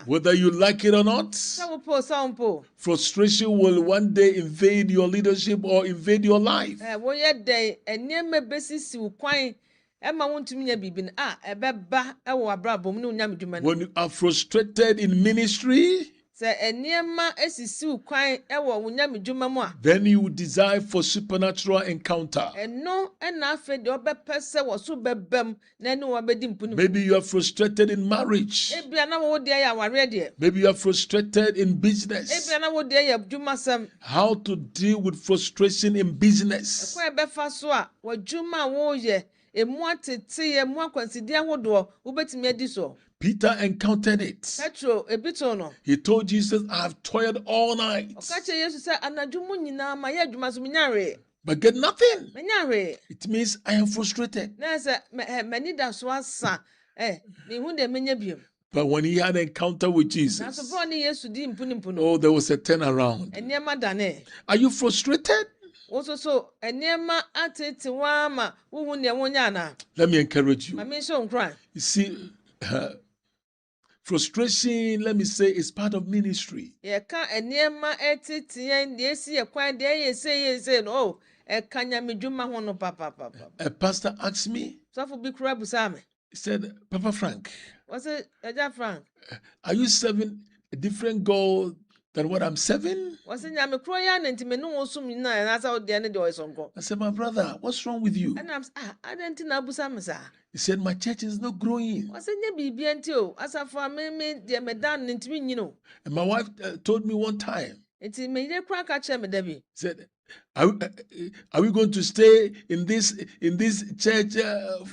Whether you like it or not, frustration will one day invade your leadership or invade your life. When you are frustrated in ministry, then you desire for supernatural encounter. Maybe you are frustrated in marriage. Maybe you are frustrated in business. How to deal with frustration in business? Peter encountered it. He told Jesus, I have toiled all night, but get nothing. It means I am frustrated. But when he had an encounter with Jesus, oh, there was a turnaround. Are you frustrated? Let me encourage you. You see, frustration, let me say, is part of ministry. A pastor asked me, he said, Papa Frank, are you serving a different God than what I'm serving? I said, my brother, what's wrong with you? He said, my church is not growing. And my wife told me one time, said, are we going to stay in this church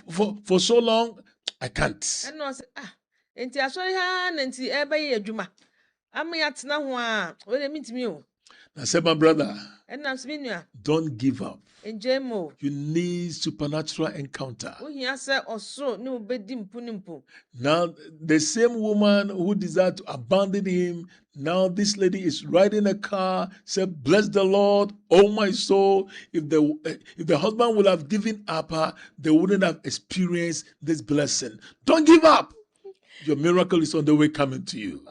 for so long? I can't. I said, my brother, don't give up. You need supernatural encounter. Now, the same woman who desired to abandon him, now this lady is riding a car, said, bless the Lord, oh my soul. If the husband would have given up her, they wouldn't have experienced this blessing. Don't give up. Your miracle is on the way coming to you.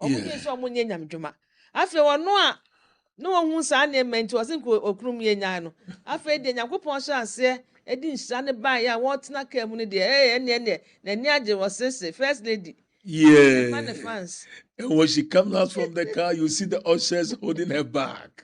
Yes. First lady. Yeah. And when she comes out from the car, you see the ushers holding her back,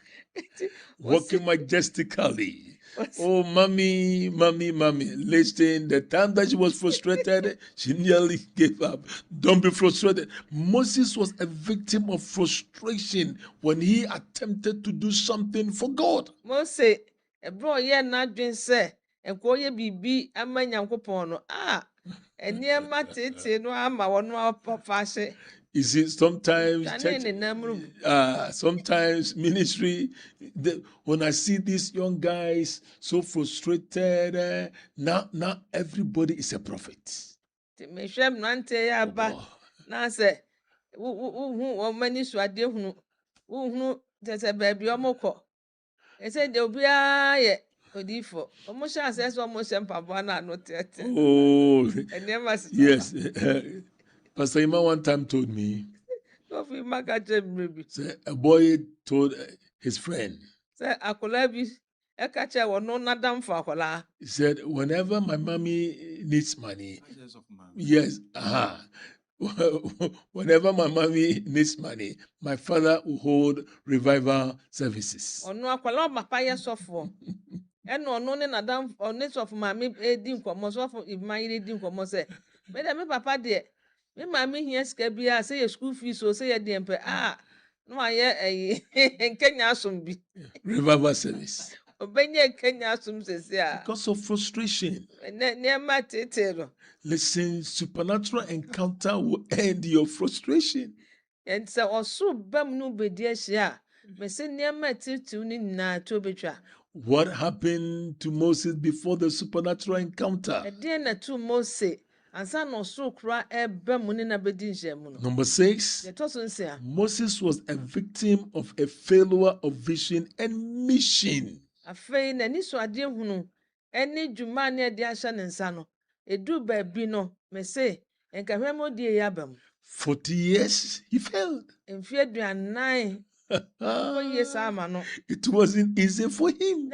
walking majestically. Oh, mommy. Listen, the time that she was frustrated, she nearly gave up. Don't be frustrated. Moses was a victim of frustration when he attempted to do something for God. Moses, bro, yeah, not doing say, and call ye be a man yankopono. And near Matty, no, I'm a one fashion. You see, sometimes church, sometimes ministry, when I see these young guys so frustrated, now everybody is a prophet. Oh, yes. Pastor Ima one time told me, a boy told his friend, he said, whenever my mommy needs money, yes, whenever my mommy needs money, my father will hold revival services. And no nadam or net of mammy edim commerce of my reading commerce. Madame Papa dear, me mammy here scabia say a school fees so say a demper. No, I in Kenya some be revival service. Obey Kenya some says, because of frustration. Near my tete. Listen, supernatural encounter will end your frustration. And so also bam no be dear share. Me say near my tuning na to betra. What happened to Moses before the supernatural encounter? Number 6, Moses was a victim of a failure of vision and mission. 40 years he failed. It wasn't easy for him.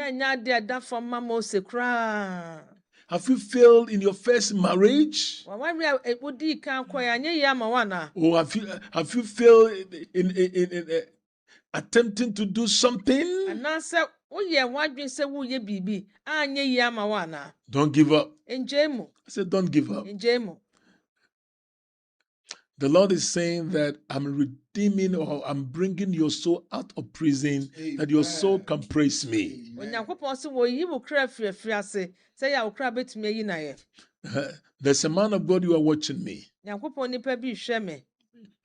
Have you failed in your first marriage? Or have you failed in attempting to do something? Don't give up. I said, don't give up. The Lord is saying that I'm redeeming, or I'm bringing your soul out of prison. Amen. That your soul can praise me. There's a man of God, you are watching me.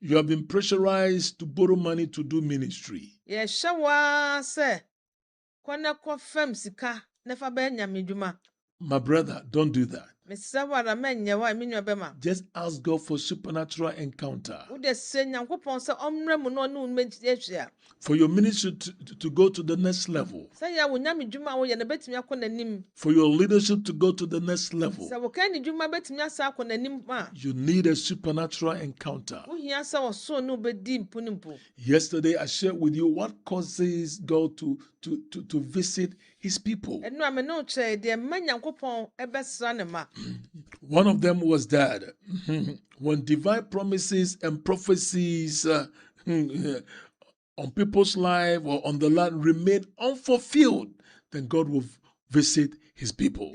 You have been pressurized to borrow money to do ministry. My brother, don't do that. Just ask God for supernatural encounter. For your ministry to go to the next level. For your leadership to go to the next level. You need a supernatural encounter. Yesterday I shared with you what causes God to visit his people. One of them was that when divine promises and prophecies on people's life or on the land remain unfulfilled, then God will visit his people.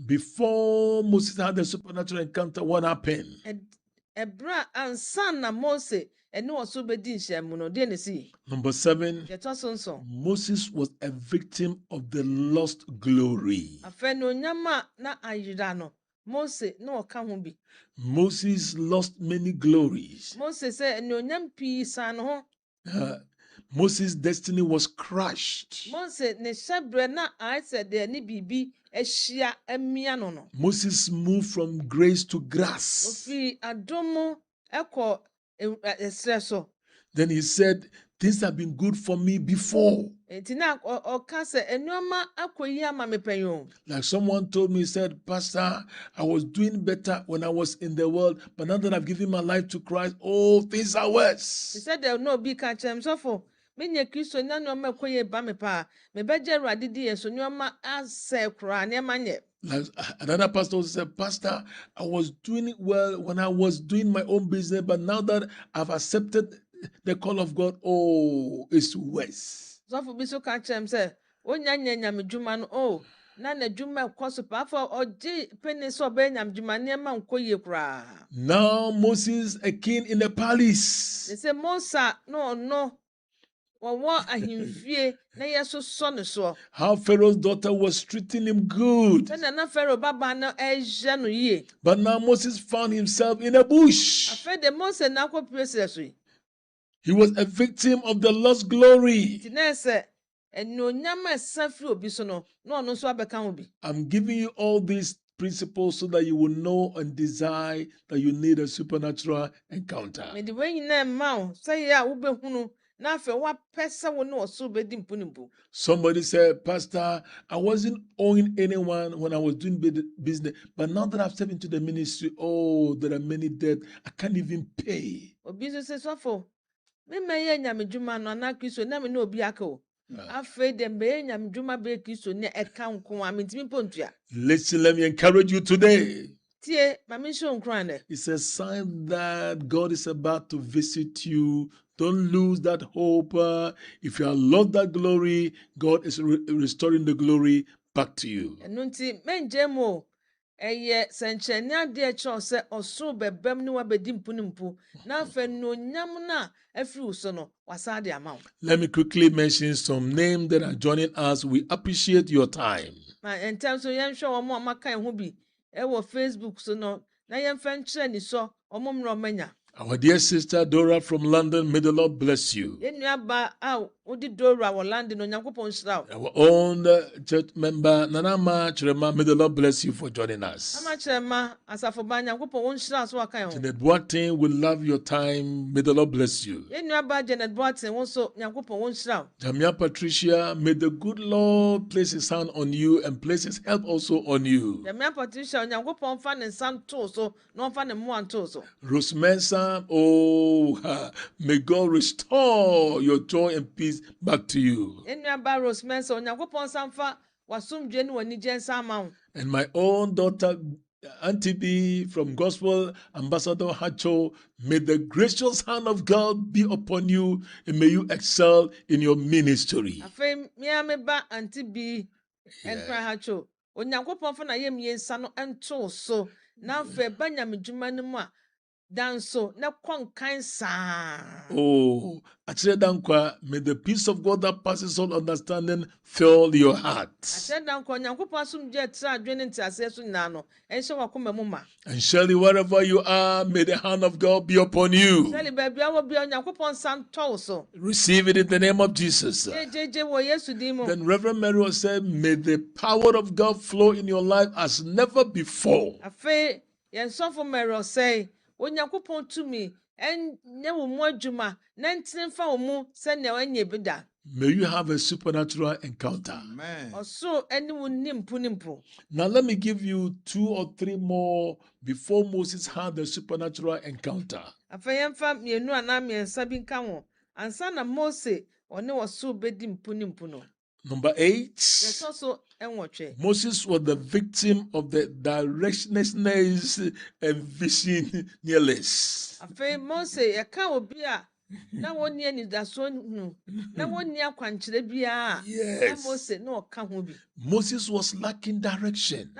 Before Moses had the supernatural encounter, what happened? Number 7, Moses was a victim of the lost glory. Moses lost many glories. Moses' destiny was crushed. Moses moved from grace to grass. Then he said, things have been good for me before. Like someone told me, said, Pastor, I was doing better when I was in the world, but now that I've given my life to Christ, oh, things are worse. He said, there no be catchem so for. Another pastor said, Pastor, I was doing well when I was doing my own business, but now that I've accepted the call of God, oh, it's worse. Now Moses, a king in the palace. They say, how Pharaoh's daughter was treating him good. But now Moses found himself in a bush. He was a victim of the lost glory. I'm giving you all these principles so that you will know and desire that you need a supernatural encounter. Somebody said, Pastor, I wasn't owing anyone when I was doing business, but now that I've stepped into the ministry, oh, there are many debts I can't even pay. Listen, let me encourage you today. It's a sign that God is about to visit you. Don't lose that hope. If you have lost that glory, God is restoring the glory back to you. Let me quickly mention some names that are joining us. We appreciate your time. Our dear sister Dora from London, may the Lord bless you. Our own church member Nanama Chirema, may the Lord bless you for joining us. Janet Boateng, we love your time. May the Lord bless you. Jamia Patricia, may the good Lord place his hand on you and place his help also on you. Rose Mensa, oh, may God restore your joy and peace back to you. And my own daughter, Auntie B from Gospel Ambassador Hacho, may the gracious hand of God be upon you and may you excel in your ministry. Oh, may the peace of God that passes all understanding fill your heart. And surely wherever you are, may the hand of God be upon you. Receive it in the name of Jesus. Then Reverend Mary said, may the power of God flow in your life as never before. May you have a supernatural encounter. Amen. Now let me give you 2 or 3 more before Moses had a supernatural encounter. Number 8. Moses was the victim of the directionlessness and visionless. Yes. Moses was lacking direction.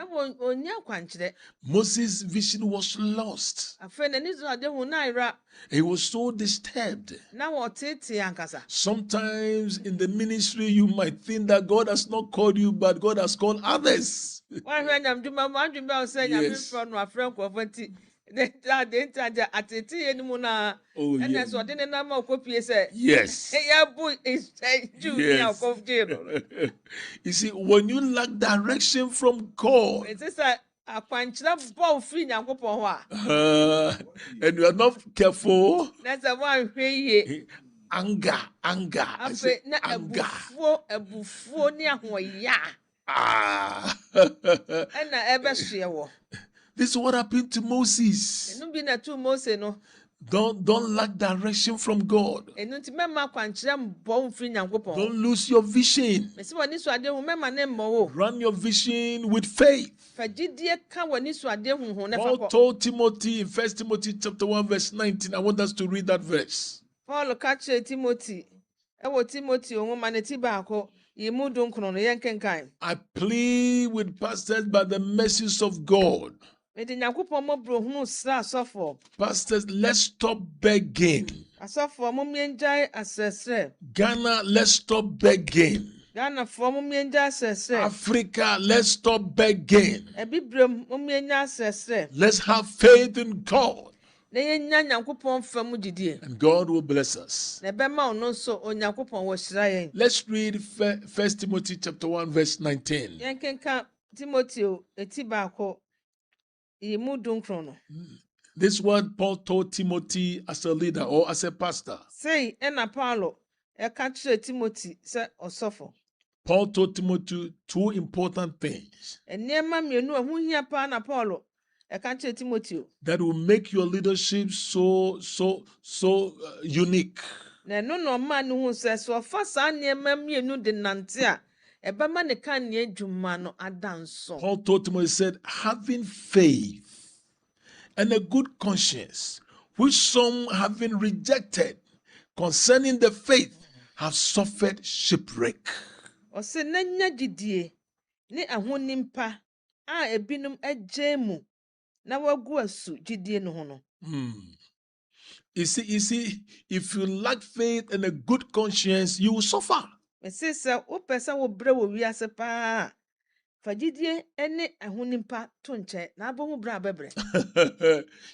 Moses' vision was lost. He was so disturbed. Sometimes in the ministry you might think that God has not called you, but God has called others. Yes. Oh, yes. Yes. Yes. You see, when you lack direction from God, and you are not careful, anger. I say, anger. This is what happened to Moses. Don't lack direction from God. Don't lose your vision. Run your vision with faith. Paul told Timothy in 1 Timothy chapter 1 verse 19. I want us to read that verse. Paul Timothy. I plead with pastors by the mercies of God. Pastors, let's stop begging. Ghana, let's stop begging. Africa, let's stop begging. Let's have faith in God. And God will bless us. Let's read 1 Timothy chapter 1 verse 19. This word Paul told Timothy as a leader or as a pastor. Paul told Timothy 2 important things that will make your leadership so unique. Paul told Timothy, said, having faith and a good conscience, which some having rejected concerning the faith have suffered shipwreck. You see, if you lack faith and a good conscience, you will suffer.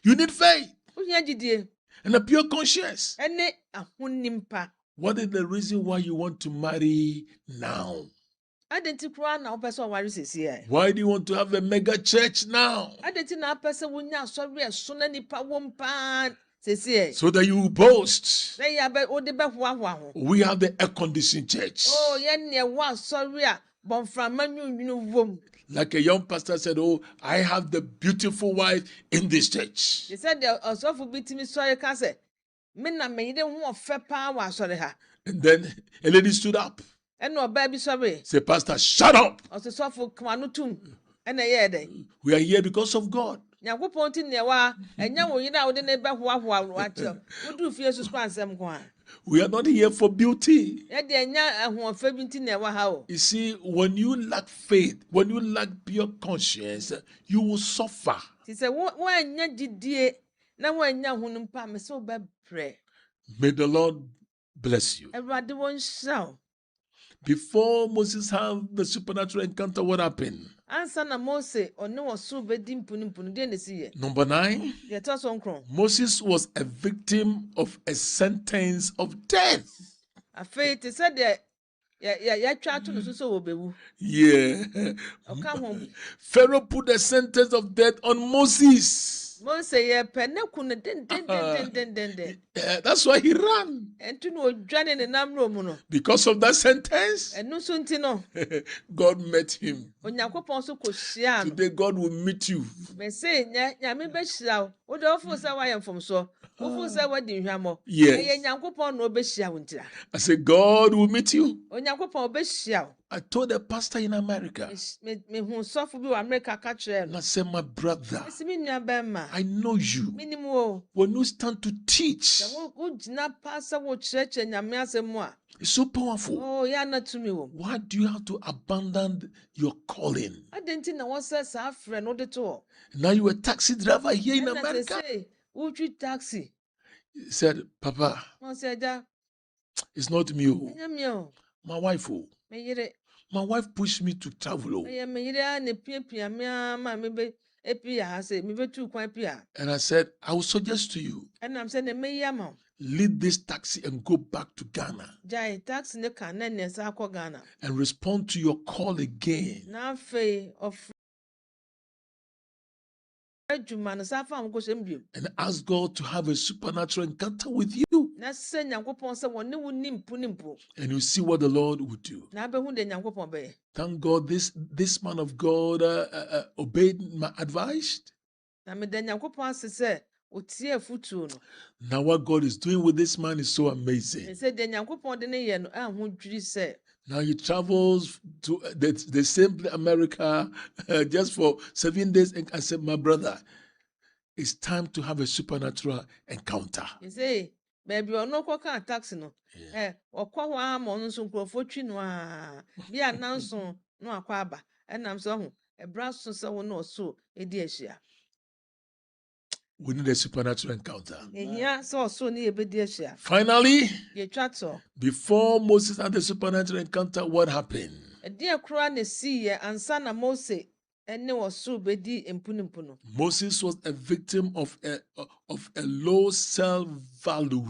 You need faith. and a pure conscience. What is the reason why you want to marry now? Why do you want to have a mega church now? So that you will boast. We have the air-conditioned church. Like a young pastor said, oh, I have the beautiful wife in this church. He said, and then a lady stood up. Say, Pastor, shut up. We are here because of God. We are not here for beauty. You see, when you lack faith, when you lack pure conscience, you will suffer. May the Lord bless you. Before Moses had the supernatural encounter, what happened? Number 9, Moses was a victim of a sentence of death. Yeah. Pharaoh put a sentence of death on Moses. That's why he ran. Because of that sentence, God met him. Today, God will meet you. Yes. I said, God will meet you. I told a pastor in America, and I said, my brother, I know you. When you stand to teach, it's so powerful. Why do you have to abandon your calling? Now you're a taxi driver here in America. He said, Papa, it's not me. My wife. My wife pushed me to travel. And I said, I will suggest to you, leave this taxi and go back to Ghana. And respond to your call again. And ask God to have a supernatural encounter with you. And you see what the Lord will do. Thank God this man of God obeyed my advice. Now what God is doing with this man is so amazing. Now he travels to the same America just for 7 days. And I said, my brother, it's time to have a supernatural encounter. You say, baby, you're not going taxi no. Or be announced no aquaba. And I'm so a brass so no so a dear share. We need a supernatural encounter. Finally, before Moses had the supernatural encounter, what happened? Moses was a victim of a low self-value.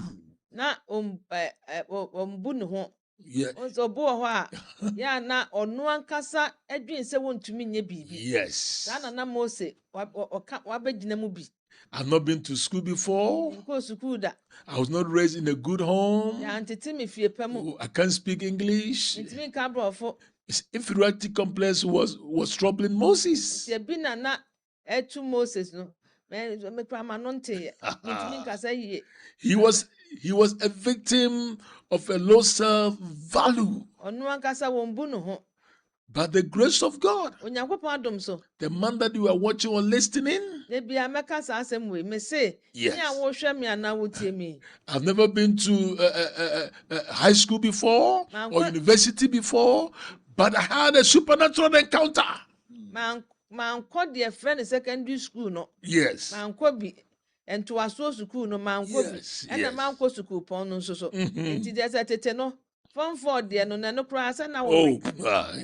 Yes. I've not been to school before. I was not raised in a good home. I can't speak English. His inferiority complex was troubling Moses. He was a victim of a low self-value. But the grace of God, the man that you are watching or listening, yes. I've never been to high school before or university before, but I had a supernatural encounter. Secondary school, no? Yes. And to our school, no man, yes. From for the no crass and now. Oh,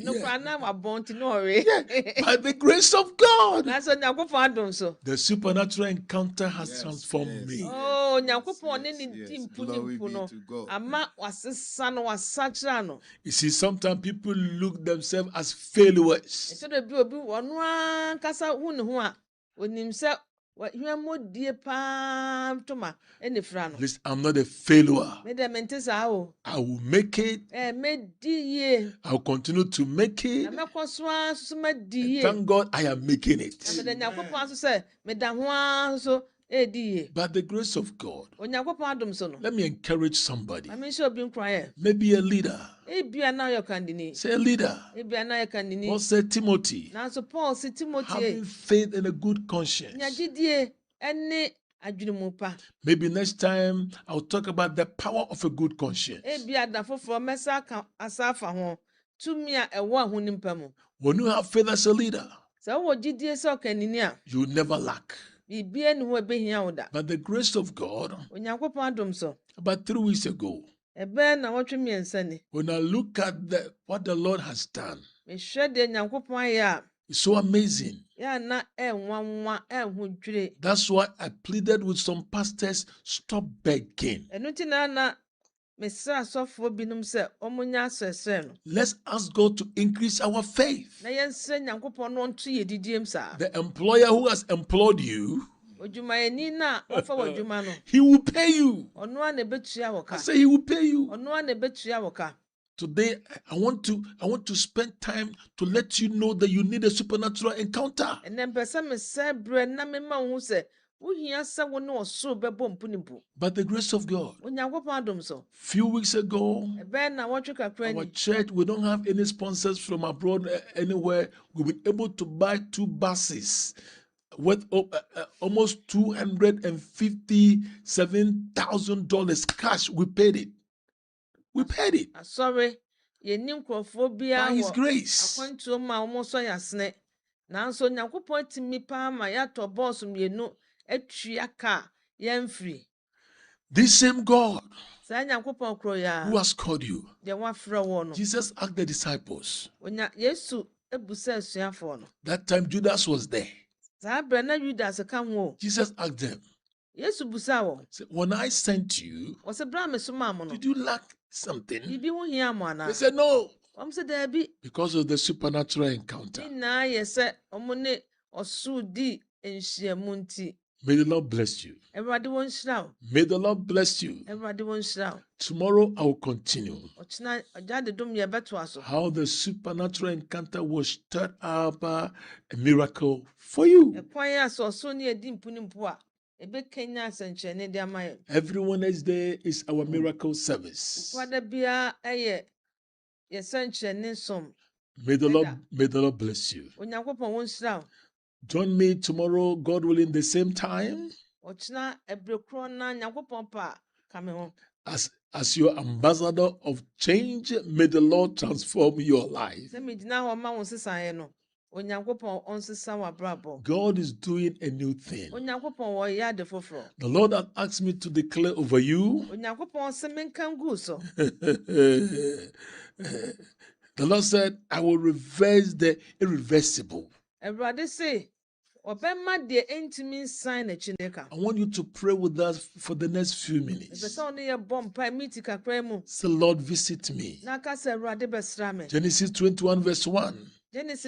no cry now. I born to know. By the grace of God, That's what I go so. the supernatural encounter has transformed me. Oh, Nyakopon any team puno. Ama was son was such an. You see, sometimes people look themselves as failures. So the be one casa who when himself. What you are more dear palm to my any friend. Listen, I'm not a failure. I will make it. I will continue to make it. Thank God I am making it. By the grace of God, let me encourage somebody. Maybe a leader. Say a leader. Paul said Timothy, having faith and a good conscience. Maybe next time I'll talk about the power of a good conscience. When you have faith as a leader, you never lack. By the grace of God, about 3 weeks ago, when I look at what the Lord has done, it's so amazing. That's why I pleaded with some pastors, stop begging. Let's ask God to increase our faith. The employer who has employed you, he will pay you. I say he will pay you. Today, I want to spend time to let you know that you need a supernatural encounter. By the grace of God, few weeks ago, our church, we don't have any sponsors from abroad anywhere. We've been able to buy 2 buses worth almost $257,000 cash. We paid it. We paid it. Sorry, by His grace. This same God who has called you. Jesus asked the disciples. That time Judas was there. Jesus asked them, when I sent you, did you lack something? They said no. Because of the supernatural encounter. May the Lord bless you. May the Lord bless you. Tomorrow I will continue how the supernatural encounter will start up a miracle for you. Every Wednesday is our miracle service. May the Lord bless you. Join me tomorrow, God willing, the same time. As your ambassador of change, may the Lord transform your life. God is doing a new thing. The Lord has asked me to declare over you. The Lord said, I will reverse the irreversible. I want you to pray with us for the next few minutes. Say, Lord, visit me. Genesis 21 verse 1. Said,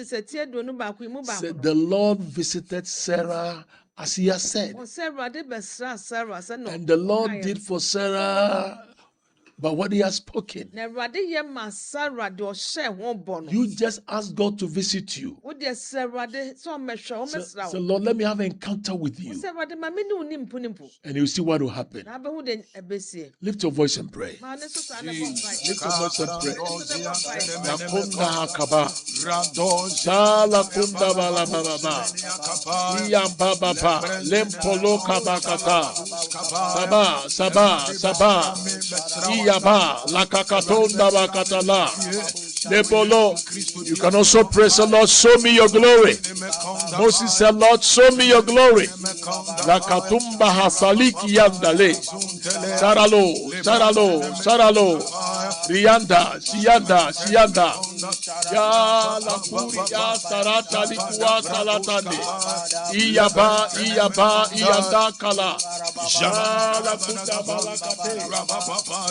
the Lord visited Sarah as he has said. And the Lord did for Sarah but what he has spoken. You just ask God to visit you. So Lord, let me have an encounter with you. And you see what will happen. Lift your voice and pray. Lift your voice and pray. Yaba, Lakakatonda Bakatala, Nebolo. You can also praise the Lord, show me your glory. Moses said, Lord, show me your glory. Lakatumba Hasaliki Yandale, Saralo, Saralo, Saralo. Rianda, Sianda, Ya la Kuria Sarata Likua Salatande, Iyaba, Iyanda Kala, Jala Kuta Balakate,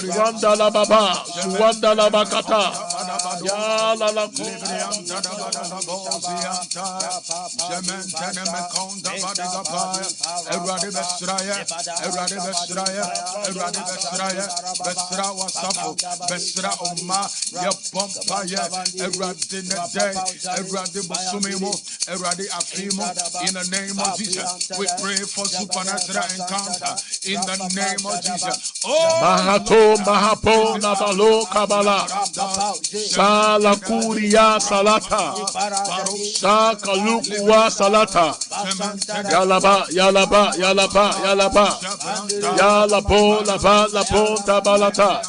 Suwanda la Baba, Suwanda la Bakata, Ya la la in the name of Jesus, we pray for supernatural encounter in the name of Jesus. Oh, Mahapo Nabalo Kabala, Sala Kuria Salata, Sakalukua Salata, Yalaba, Yalabo, La Ponta Balata,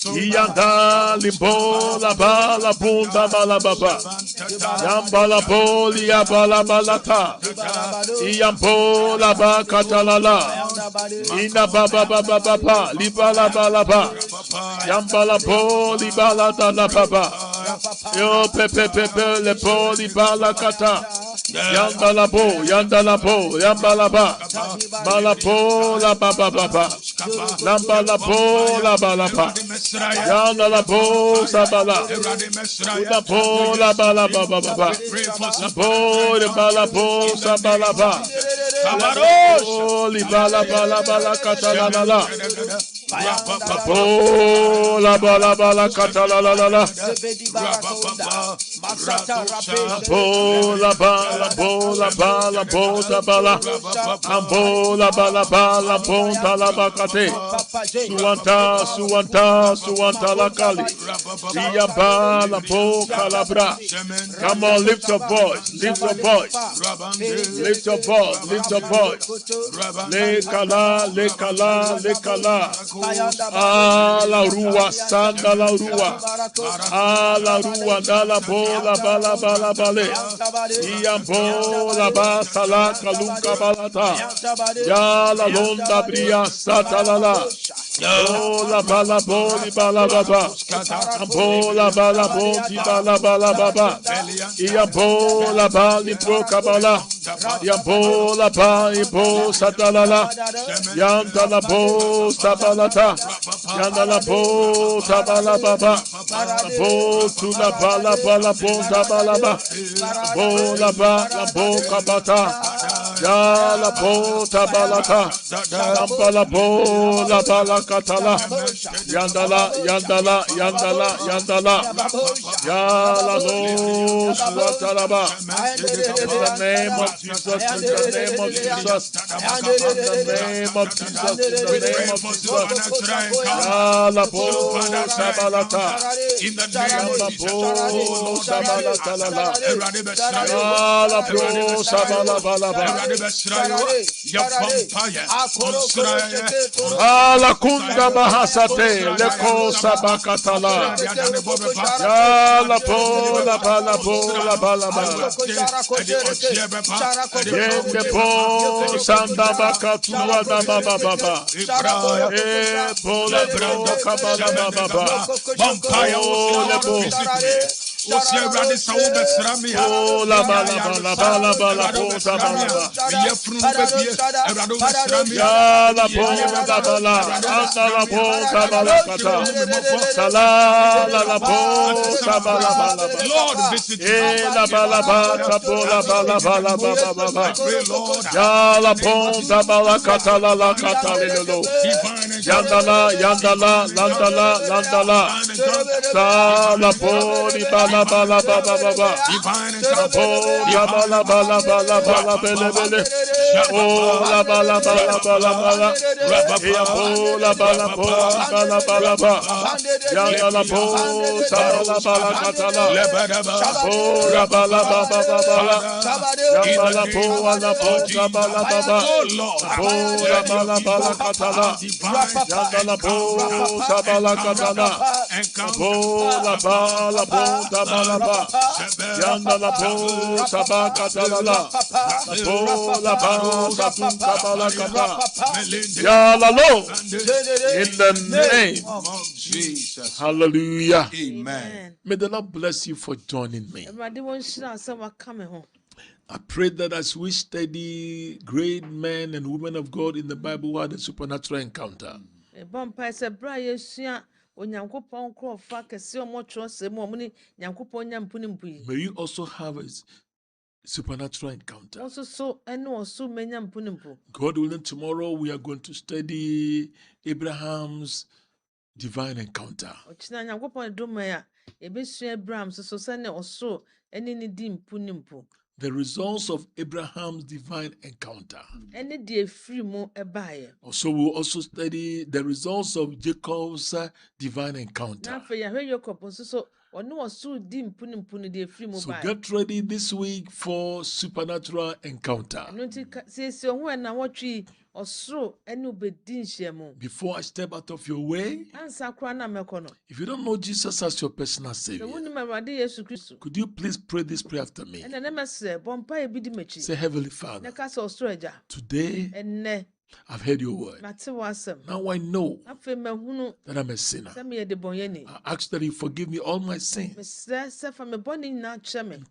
Yanda, Limbo, La Punta Balababa, Yambala Polia Balabalata, Iyampo, La Bacatalala, Ina Baba, Libala Balaba, Yambala Poli Balata La Baba, Yo Pepe, Le Poli Balacata, Yandalabo, Yambalaba, Malapo, La Baba, Lambalapo, La Balaba, Yandalabo, Sabala, Udapo, La Balaba, Lapo, Le Balapo, Sabalaba, Libala Catalala, La Bala Catalala, La Ponta La Bacate, Suanta La Cali, Iamba La Po Calabra. Come on, lift your voice. Le Cala. La Rua, Sanda La Rua, La Rua, Dala Bola, Bala Bale, Iambo, La Basala, Kalunka Balata, Yala Londa Bria, Satalala, La Bala Boli Bala Baba, Ambola Bala Boli Bala Baba, Iambo, La Bali Pro Kabala, Iambo, La Bali Bo Satalala, Yantala Bo Sabalata, Yandala Bo Tabala Baba, Bo to la Bala Bo Tabalaba, Bo la Bo Kabata, Yala Bo Tabalata, Yambala Bo la Bala Katala, Yandala, Yala no Swatalaba, in the name of Jesus, in the name of Jesus, in the name of Jesus, Yala Bo Sabalata, in the name of Jesus, Sabalata, Yala Bo Sabalabalaba, Ala Kunda Bahasate, Leko Sabakatala, Yala Po La Balaba, Yende Po Sanda Bakatua Baba, Pola Brando Kabala Baba, Oh, la bala, pota bala, ya la pota bala, anda la pota bala kata, sala la pota bala, Lord, visit la bala bala, ya la pota bala kata la kata lelo, yandala, landala, sala poli bala. Bala, oh la bala, yanda la po, sabala bala katala, oh la bala, yanda la po, sabala baba, oh la bala katala, yanda la po, sabala katala, oh la bala, Tabalaba, Yanda la po, Sabaka Talala, la In the name of Jesus. Hallelujah. Amen. May the Lord bless you for joining me. I pray that as we study great men and women of God in the Bible who had a supernatural encounter, may you also have a supernatural encounter. God willing, tomorrow we are going to study Abraham's divine encounter. The results of Abraham's divine encounter. Also, we'll also study the results of Jacob's divine encounter. So get ready this week for supernatural encounter. Before I step out of your way, if you don't know Jesus as your personal Savior, could you please pray this prayer after me? Say, Heavenly Father, today I've heard your word. Now I know that I'm a sinner. I ask that you forgive me all my sins and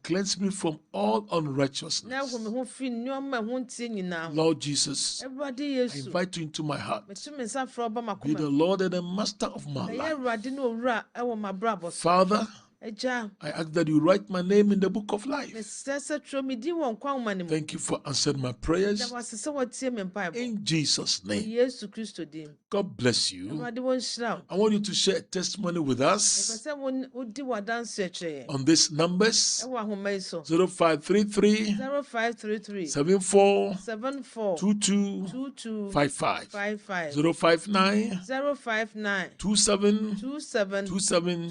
cleanse me from all unrighteousness. Lord Jesus, I invite you into my heart. Be the Lord and the Master of my life. Father, I ask that you write my name in the book of life. Thank you for answering my prayers. In Jesus' name. God bless you. I want you to share a testimony with us on these numbers: 0533 74 22 55, 059 27 307.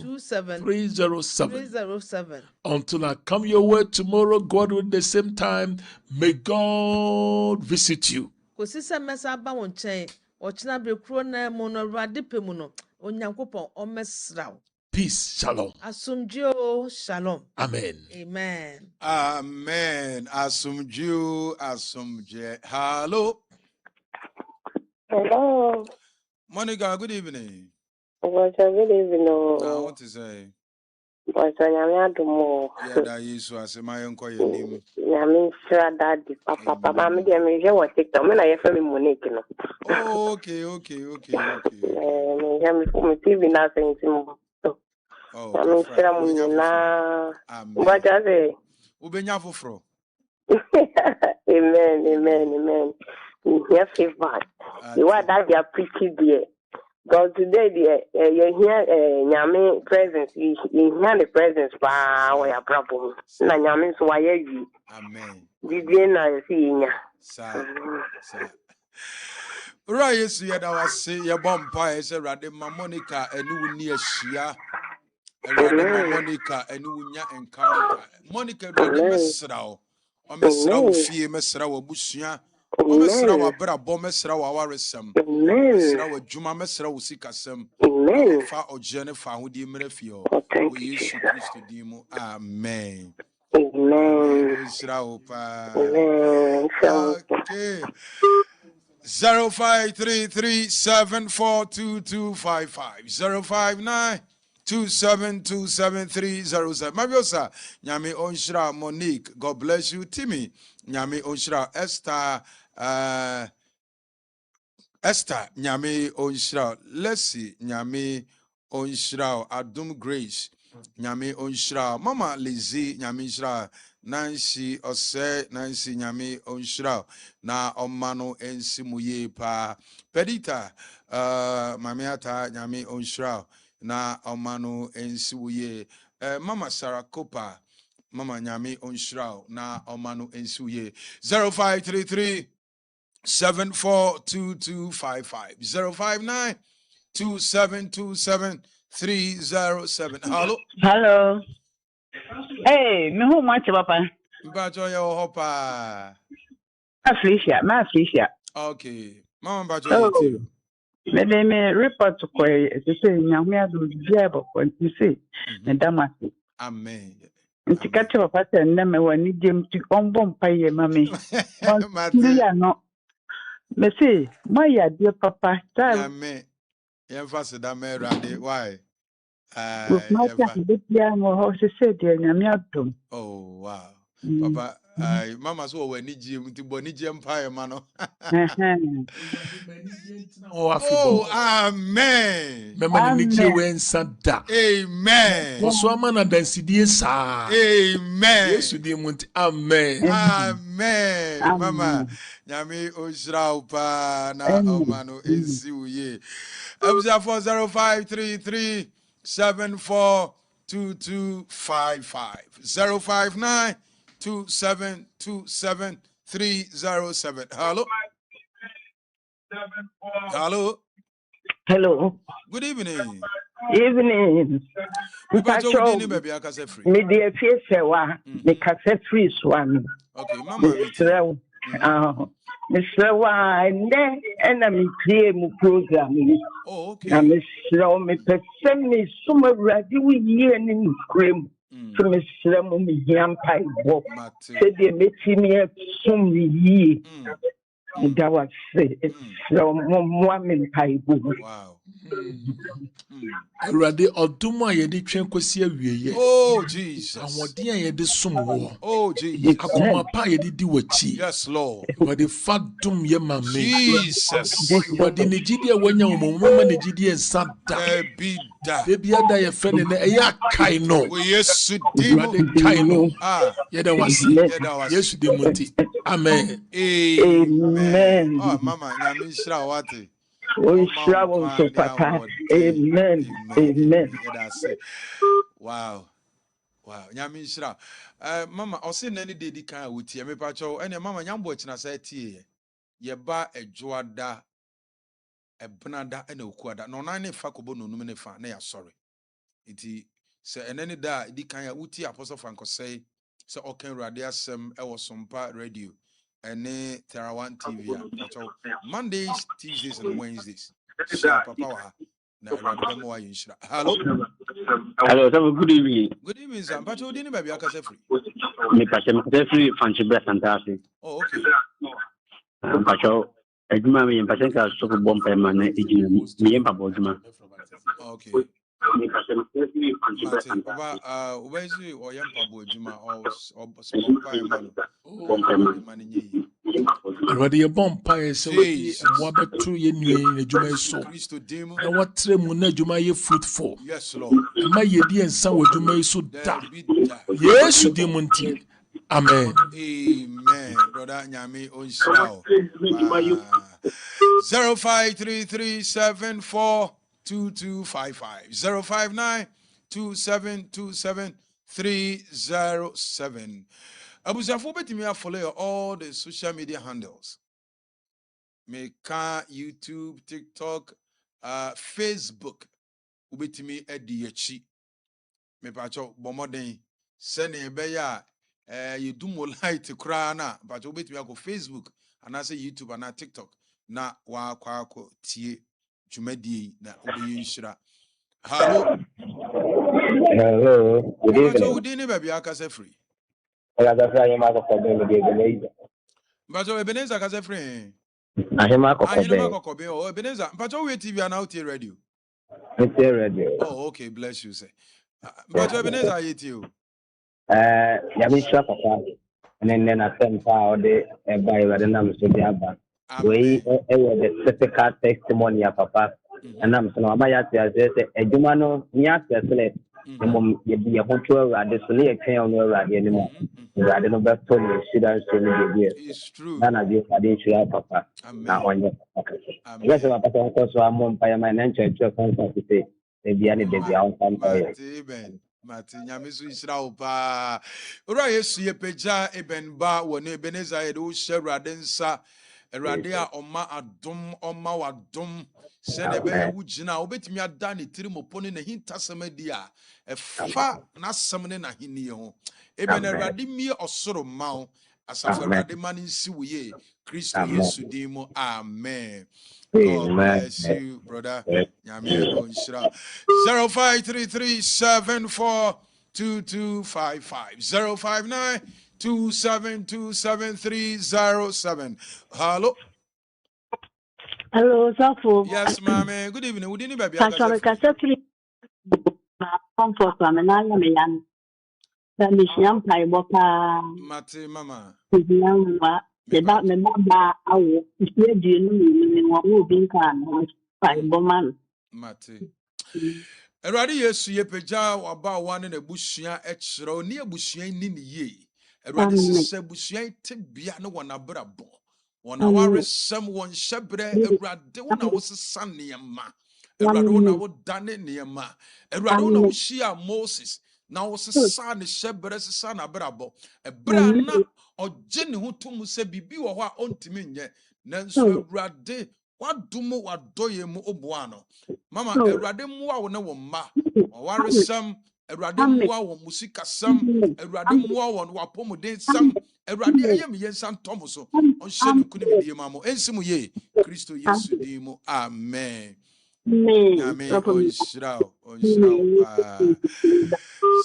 Until I come your way tomorrow, God will the same time. May God visit you. Peace. Shalom. Shalom. Amen. Amen. Amen. Asumje. Hello. Hello. Monica, good evening. Good evening. I want to say. Yeah, that is what I say. My uncle, your name. Daddy, Papa, Mammy, dear, me, you want to take them when I have Monique. Oh, okay. Me, for me, TV, nothing to Oh, I'm sure what I say. Ubenya fufro. Amen. Yes, favor. You are that you are pretty dear. Because today, you hear Yami presence, you hear the presence, or your problem. Na Yami, so why you? Amen. Did you know, seeing ya? Sir. Right, yes, you had our say your bumpire, say, Radema Monica, and you near Shia, and Radema Monica, and you encounter. Monica, Radema Srao, or Messrao, Fee, Messrao, Bushia. Mesra wa bra bo mesra wa waresem mesra wa juma mesra wa sikasem fa ojene fa hodi mrefio wo Yesu Kristo dimu amen mesra wa pa okay 0533742255 05927273007 Mabiosa nyame onshira Monique, God bless you. Timmy nyame onshira Esther nyame onshira Leslie nyame onshira Adum Grace nyame onshira Mama Lizzie nyame onshira Nancy Osei Nancy nyame onshira na omano ensi muye pa Pedita mamiata nyame onshira na omano ensi muye Mama Sarah Kopa Mama nyame onshira na omano ensi muye 0533 742255 059 2727 Hello. Hey, me who much papa? Mbacho yo hopa. Felicia. Okay. Mama Mbacho you. Me report to say nyame adu bible for you say. Me damasi. Amen. Nti ka kyerɛ papa sɛ nnɛ mewɔ anigye m nti ɔmbɔ mpaeɛ ma me. Ɔntiri ano. Mese, moayɛ adeɛ papa. Nyame, yɛmfa seda ma Awurade. Why? Oh, wow. Papa, Mama so when Nijim to Bonijim Pie, mano. Oh, amen. Mema ni wen sada. Amen. Oswama na density sa. Amen. Yesu di munti. Amen. Amen. Mama, nyame oshrau pa na omano ensi uye. Ebusia 40533 742255 059 2727307. Hello. Hello. Hello. Good evening. Evening. Me dear face wa me kase free swan. Okay, Mama. Mr. Wine and I'm in program. Oh, okay. I'm Mr. Me person me summer ready with ye and in cream. To Mr. Mummy Yam Pie Bob. Said they met me at some ye. That was from woman pie. Wow. Awurade ọdụm a yɛde twɛn kwasi awie. Oh Jesus. Ahoɔden a yɛde som wɔ. Oh Jesus. Akoma pa a yɛde di w'akyi. Yes Lord. Awurade fa dum yɛ ma me. Jesus. Awurade ne gyidi a wanya wɔn mama ne gyidi nsa da. Baby ada yɛ fɛ ne na ɛyɛ akai no. Awurade kai no. Yɛda wase. Yesu di mu nti. Amen. Amen. Oh mama, nyame nhyira wate. So papa. Amen. Amen. Wow. Wow. Nyame nhyira. Mama, Osei na ni dedi kan wuti. Me pa cho. Ene mama nyambo china sa tie. Ye ba edwoada ebnada ene okuada. No na ne fa kobo no num ne fa na ya sorry. Iti se eneni da di kan ya wuti Apostle Frank Osei se okan radio asem e wo Sompa radio. Ene Terawan TV Mondays, Tuesdays, and Wednesdays. Papa wa na radbe mo ayin shira. Hello. Hello, good evening. Good evening, sir. But you didn't baby akase free. Me pase free fanchibra santasi. Oh, okay. Pacho ejuma me pase ka so bom pa ma na ejina me yempa boduma. Okay. Papa, where is you or yampa boduma or pa man? Awurade yɛ bɔ mpaeɛ sɛ wɔde mmoa bɛto yɛ nnua yi n'adwuma yi so na wɔatrɛ mu na adwuma yɛ fruitful ɛma yɛdi nsa wɔ adwuma yi so da Yesu di mu nti amen. Amen. Brother Nyame onhyira 0533742255 059272737. Abusafo betimi follow all the social media handles. Meka YouTube, TikTok, Facebook. Ubetimi ediyechi. Me pacho bomoden sene beya you do more light kra na pacho ubetimi ako Facebook and I say YouTube and TikTok na wa kwa ko tie dwumadi na obeyi nshira. Hello. Hello. Good evening. Pacho udini baby akase free. But Ebenezer kase free. Ebenezer, but we TV and out here radio. Radio. Oh, okay, bless you, say. But Ebenezer, I hate you. Yamisha papa, and then I sent out the by the name of Sodiaba. We the certificate testimony of papa, and I'm so my a Jumano, Nias, ye a hotel at the Sonia Town anymore. I don't know about Tony, she does so many years. It's true. None of you are the papa. Now on your yes, I'm on by my nature to a concert to say, maybe any baby out Amen. Martin, Yamisu Israel pa. Ura Yesu ye peja eben ba wone Ebenezer edo shera densa. Eradia oma adom oma wadom. Sene be wugina obetimi ada ne tirimo poni ne hintasem dia. Efa na samne na hini ho. Eben erade mi osoro ma asafo erade mani nsi wuye. Kristo Yesu dimo. Amen. God bless you, brother. 0533742255 2255 059 2727307. Hello. Hello, Safo. Yes, ma'am. Good evening. Would anybody be Pastor Kasefri comfort from an Alameyan. Permission by Boka. Mate, mama. About the Baba, I will hear you what will be can by Boman. Mate. Eradi Yesu ye peja waba wane na busua echiro ni abusua ni ni ye. Eradi sese busua te bia no wana brabo. Wana ware sem won shebre erade wona wo sesa niyama. Erade wona wo dane niyama. Erade wona wo shia Moses na wo sesa ne shebre sesa na brabo. Ebra na ogye ne ho to mu se bibi wo ho a ontimi nye. Nanso erade wadumo wadoye mu obuano. Mama, Erade mua wone woma. Waware sam, Erade mua wo musika sam, Erade mua won wapomude sam, Erade ayem yensan tomoso. On shenu kuni medie mamo. Ensimu ye, Kristo Yesu dimo. Amen. Amen. On shirao.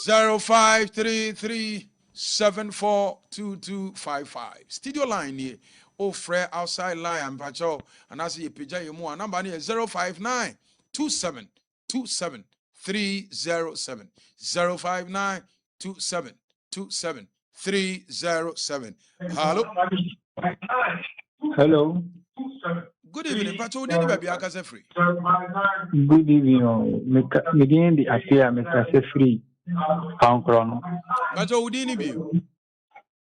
0533742255. Studio line here. Oh, Fred outside line, Pacho, and as you pija you more. Number here 059 2727 307 059 2727 307. Hello. Hello. Good evening, Pacho. Did you baby akase free? Good evening. Me din di afia me kase free. Pankrono. Pacho udini bi.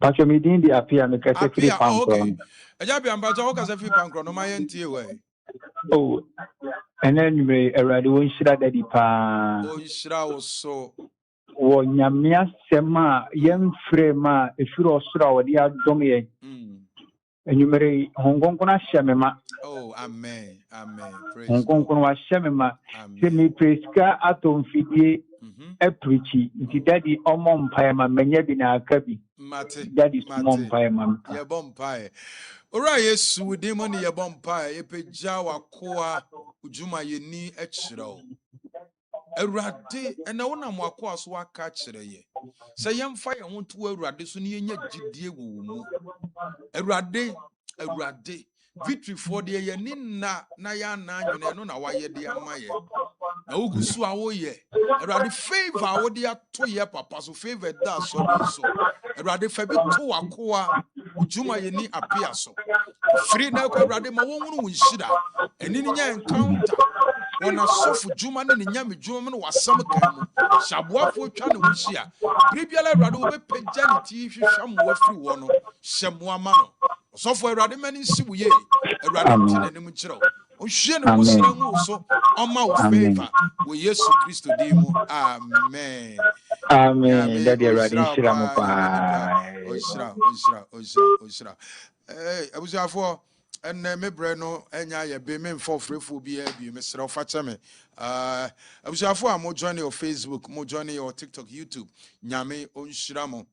Pacho me din di afia me kase free pankrono. Okay. Ejabi Pacho kase free pankrono ma yentie we. Oh. And then me eradi won shira daddy pa. Oh, shira wo so. Wo nyamia sema yem frema efiro sura wodi adom ye. Enyumere hongon kuna shamema. Oh, amen. Amen. Praise hongon kuna shamema. Se mi preska atom fidie eprichi. Nti daddy omom paema menye bi na akabi. Mate. Daddy omom paema. Ye bompae. Ora Yesu demoni ye bompae ye peja wakoa ujuma yeni echiro. Erade ena wona mo akoa so aka kire ye. Se yemfa ye ho to erade so ne yenya gidie wo mu. Erade victory for the ye ni na ya na anwene no na waye de amaye. Na ugusu awo ye. Erade favor wo de ato ye papa so favor da so de so. Erade fa bi to wakoa ujuma ye ni apia so. Free na ko erade ma wonwunu wunshira. Eni ni nya encounter. Wana sofu juma ne nyame juma no wasam kan mu shaboafo twa ne wuhia bibiala erade wo be pagya ne ti hwehwam wo afiri wo no hyemo ama no sofu erade mani si wo ye erade ti ne nim kyerɛw o hwie ne wo sra ngu so oma wo favor wo Yesu Kristo dimu amen amen daddy erade shira mo pa o shira abusuafo and me breno enya ye be me for frefo bi abi me sra fa cheme abusuafo am join your Facebook mo join your TikTok YouTube nyame onhira mo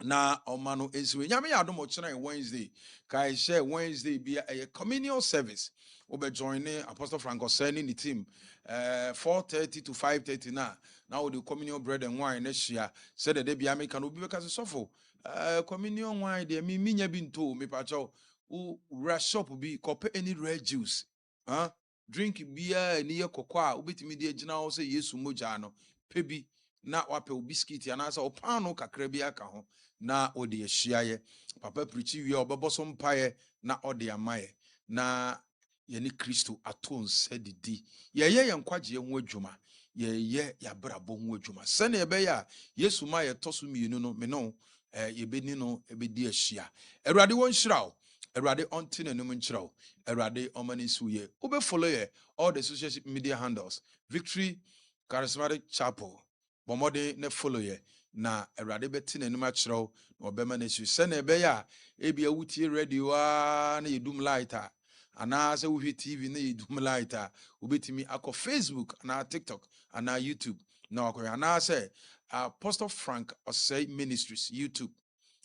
na omano ensiwe nyame ya adom ochena Wednesday kai share Wednesday bi a communion service obe join Apostle Frank Osei ni team 4:30 to 5:30 now the communion bread and wine next year said that they be American obi be kase sofo communion wine de mi nya bi nto me pacho u shop bi kope any red juice drink beer ni ye kokwa ubetimi de agina ho se Yesu moja no pebi na wape o biscuit anasa o pano kakra bi aka ho na ode ahia ye papa preachi wi obeboso mpaye na ode amaye na ye ni Kristo aton sedidi ye nkwaje ho adwuma ye ya brabo ho adwuma sene ebe ya Yesu ma ye toso mienu no me no ye beni no ebedi ahia Awurade won hyirawo Erade onti na num nkyerɛw Erade omani suye ube follow ye all the social media handles Victory Charismatic Chapel bomode ne follow ye na Erade beti na num akyerɛw na obema na su se na ebe ya ebi awutie radio na yedum lighter ana se wuhwe TV na yedum lighter ubetimi akọ Facebook na TikTok na YouTube na akọ ana se Apostle Frank Osei Ministries YouTube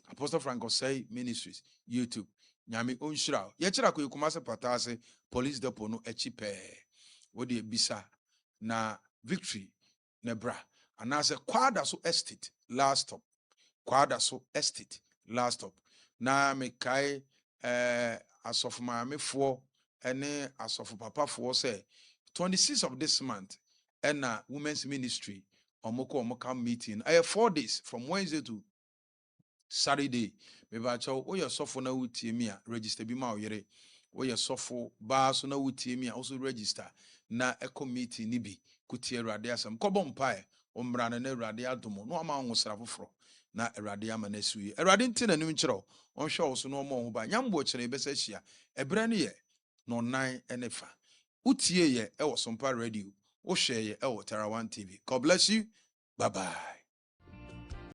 Apostle Frank Osei Ministries YouTube nyame onshira ye kira ko yikumase patase police depot no echipe wo de bisa na Victory ne bra and as a quada so estate last stop quada so estate last stop na me kai asof maame fo ene asof papa fo say 26th of this month and women's ministry omoko meeting 4 days from Wednesday to Saturday. Maybe I tell oh, your sofo na wutie me a register bi ma oyere. Oh, your sofo ba so na wutie me a also register na eco meeting ni bi kutie Awurade asem. Kobom pae omra na Awurade adomo no ama nwosra foforo na Awurade ama na suyi. Awurade nti na nim kyerɛw. Onhwe wo so no mo ho ba. Nyambo kyerɛ besa hia. Ebre ne ye no nan enefa. Utie ye e wo Sompa radio. Wo share ye e wo Tara 1 TV. God bless you. Bye bye.